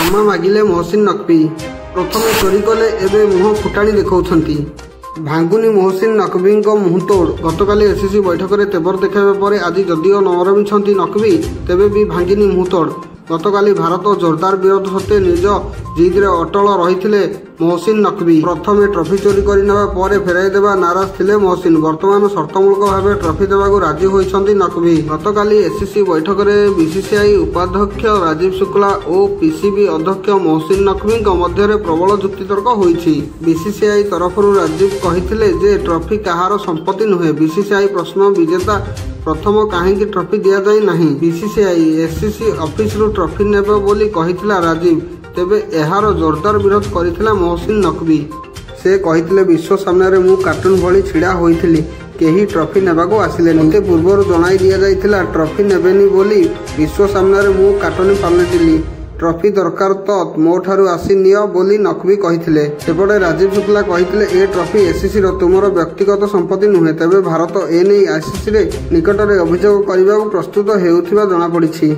क्षमा मागिले मोहसिन नकवी। प्रथमे चोरी कले एबे मुह फुटाणी देखौछंती। भांगुनी मोहसिन नकवी मुहतोड़। गतकाली एससीसी बैठक में तेवर देखाइबा पर आज जदिओ नरमिछंती नकवी तेबे भी भांगिनी मुहतोड़। गतकाली भारत जोरदार विरोध सत्वे निज जिद्रे अटल रही मोहसिन नकवी। प्रथमे ट्रॉफी चोरी करनेबा पर फेराई देवा नाराज थिले मोहसिन। वर्तमान शर्तमूलक भाव ट्रॉफी देवाक राजी होइछंती नकवी। गतकाली एससीसी बैठक में बीसीसीआई उपाध्यक्ष राजीव शुक्ला और पीसीबी अध्यक्ष मोहसिन नकवी मध्य प्रबल जुक्तितर्क होइछि। बीसीसीआई तरफ राजीव कहिथिले जे ट्रॉफी कहार संपत्ति नुहे। बीसीसीआई प्रश्न विजेता प्रथम कहीं ट्रॉफी दि जाए नहीं। बीसीसीआई एससीसी ऑफिस रु ट्रॉफी नेबो बोली कहिथिला राजीव। तेबे एहार जोरदार विरोध करिथिला मोहसिन नकवी। से कहिथिले विश्व सामने मु कार्टून भली छिड़ा होइथिली, केही ट्रॉफी नेबाको आसिले मते पूर्वर जणाई दिया जाइथिला ट्रॉफी नेबेनी बोली। विश्व सामने मु कार्टून पालटिली, ट्रॉफी दरकार तो मो ठारू आसी नियो बोली नकवी कहिथिले। सेपटे राजीव शुक्ला कहिथिले ए ट्रॉफी एससीसी रो तुमरो व्यक्तिगत संपत्ति नुहे। तेबे भारत एने आईसीसी रे निकटरे अभियोग करबा प्रस्तुत हेउथिबा जणा पड़िछि।